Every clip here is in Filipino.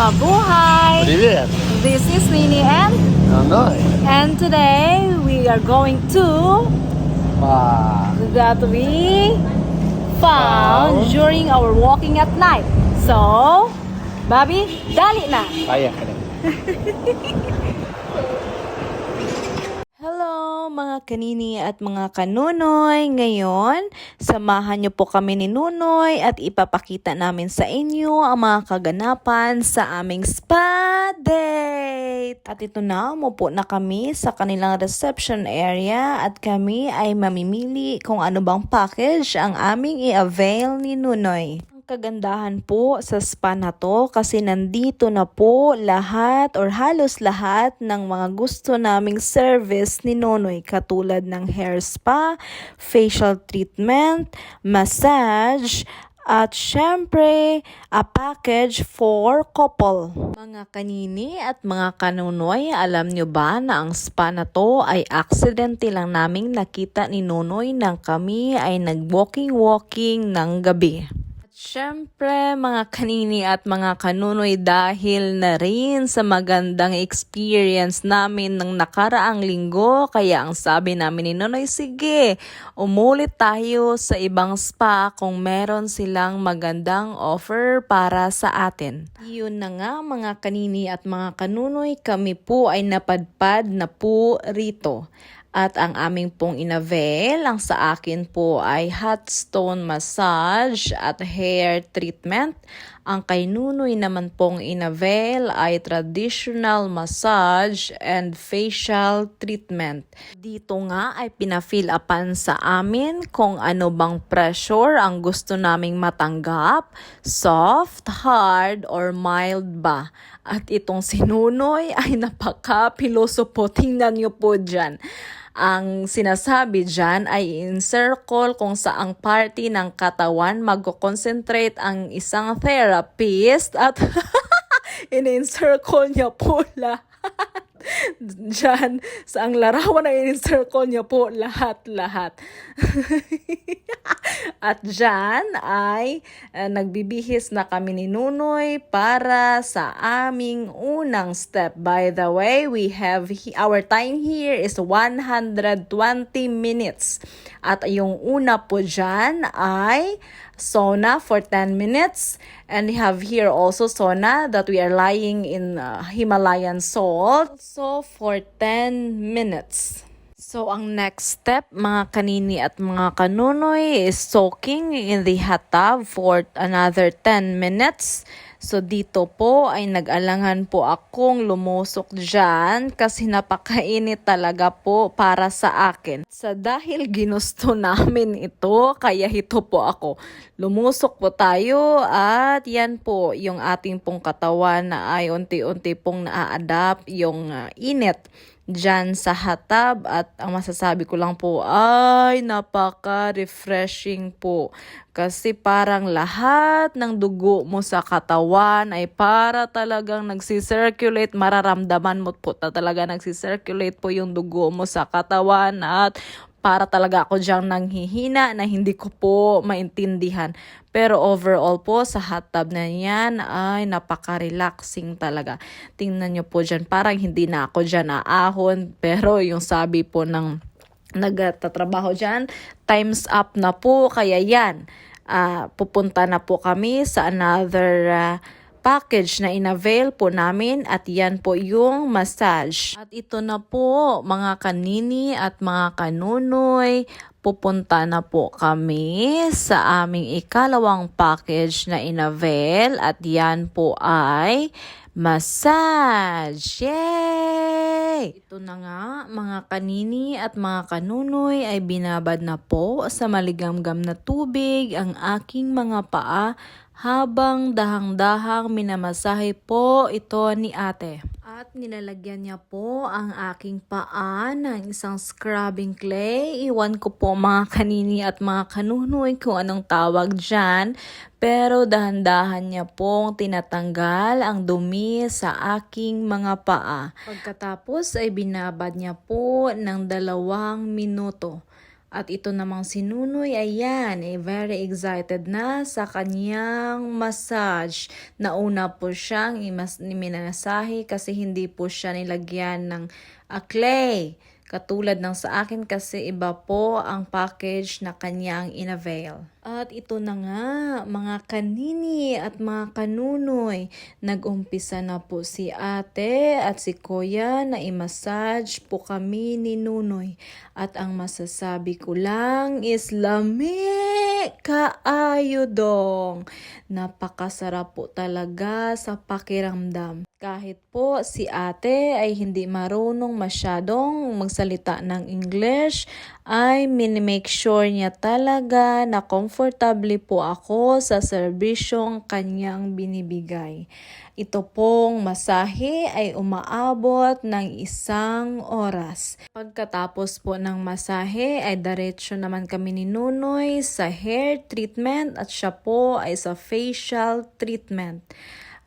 Mabuhay! Привет! This is Nini and today we are going to that we found during our walking at night. So, Bobby, dali na! Kaya ka na. Hello mga kanini at mga kanunoy. Ngayon, samahan niyo po kami ni Nunoy at ipapakita namin sa inyo ang mga kaganapan sa aming spa date. At ito na, umupo na kami sa kanilang reception area at kami ay mamimili kung ano bang package ang aming i-avail ni Nunoy. Kagandahan po sa spa na to kasi nandito na po lahat or halos lahat ng mga gusto naming service ni Nonoy katulad ng hair spa, facial treatment, massage, at syempre, a package for couple. Mga kanini at mga kanunoy, alam nyo ba na ang spa na to ay aksidente lang naming nakita ni Nonoy nang kami ay nag-walking ng gabi. Siyempre, mga kanini at mga kanunoy, dahil na rin sa magandang experience namin ng nakaraang linggo, kaya ang sabi namin ni Nonoy, sige, umulit tayo sa ibang spa kung meron silang magandang offer para sa atin. Yun na nga mga kanini at mga kanunoy, kami po ay napadpad na po rito. At ang aming pong inavail, ang sa akin po ay hot stone massage at hair treatment. Ang kay Nunoy naman pong inavail ay traditional massage and facial treatment. Dito nga ay pina-fill upan sa amin kung ano bang pressure ang gusto naming matanggap, soft, hard, or mild ba. At itong si Nunoy ay napaka-piloso po. Tingnan nyo po dyan. Ang sinasabi dyan ay in-circle kung saang party ng katawan mag-concentrate ang isang therapist at in-circle niya po lahat. Dyan, sa ang larawan na in-circle niya po lahat-lahat. At dyan ay nagbibihis na kami ni Nunoy para sa aming unang step. By the way, we have our time here is 120 minutes. At yung una po dyan ay sauna for 10 minutes. And we have here also sauna that we are lying in Himalayan salt. So for 10 minutes. So, ang next step, mga kanini at mga kanunoy, is soaking in the hot tub for another 10 minutes. So, dito po ay nag-alangan po akong lumusok dyan kasi napakainit talaga po para sa akin. Sa dahil ginusto namin ito, kaya ito po ako. Lumusok po tayo at yan po yung ating pong katawan na ay unti-unti pong na-adapt yung init dyan sa hot tub at ang masasabi ko lang po ay napaka-refreshing po kasi parang lahat ng dugo mo sa katawan ay para talagang nagsisirculate, mararamdaman mo po talaga nagsisirculate po yung dugo mo sa katawan at para talaga ako diyang nanghihina na hindi ko po maintindihan. Pero overall po sa hot tub na yan ay napaka-relaxing talaga. Tingnan nyo po dyan, parang hindi na ako dyan aahon. Pero yung sabi po ng nagtatrabaho dyan, time's up na po. Kaya yan, pupunta na po kami sa another package na inavail po namin at yan po yung massage. At ito na po mga kanini at mga kanunoy, pupunta na po kami sa aming ikalawang package na inavail at yan po ay massage. Yay! Ito na nga mga kanini at mga kanunoy ay binabad na po sa maligamgam na tubig ang aking mga paa habang dahang-dahang minamasahe po ito ni ate. At nilalagyan niya po ang aking paa ng isang scrubbing clay. Iwan ko po mga kanini at mga kanunoy kung anong tawag dyan. Pero dahan-dahan niya pong tinatanggal ang dumi sa aking mga paa. Pagkatapos ay binabad niya po ng 2 minuto. At ito namang si Nunoy, ayan, very excited na sa kanyang massage. Nauna po siyang iminasahe kasi hindi po siya nilagyan ng clay. Katulad ng sa akin kasi iba po ang package na kanyang inavail. At ito na nga, mga kanini at mga kanunoy, nag-umpisa na po si ate at si kuya na i-massage po kami ni Nunoy. At ang masasabi ko lang is lami kaayo dong. Napakasarap po talaga sa pakiramdam. Kahit po si ate ay hindi marunong masyadong magsalita ng English, ay minimake sure niya talaga na komportable po ako sa serbisyong kanyang binibigay. Ito pong masahe ay umaabot ng 1 oras. Pagkatapos po ng masahe ay diretso naman kami ni Nunoy sa hair treatment at siya po ay sa facial treatment.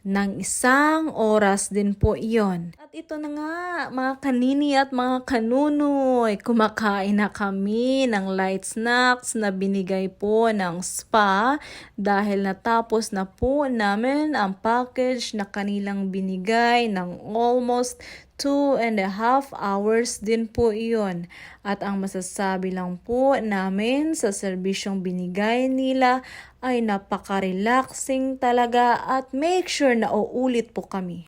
Ng 1 oras din po iyon. At ito na nga, mga kanini at mga kanunoy, kumakain na kami ng light snacks na binigay po ng spa dahil natapos na po namin ang package na kanilang binigay ng almost 2.5 hours din po iyon. At ang masasabi lang po namin sa serbisyong binigay nila ay napaka-relaxing talaga at make sure na uulit po kami.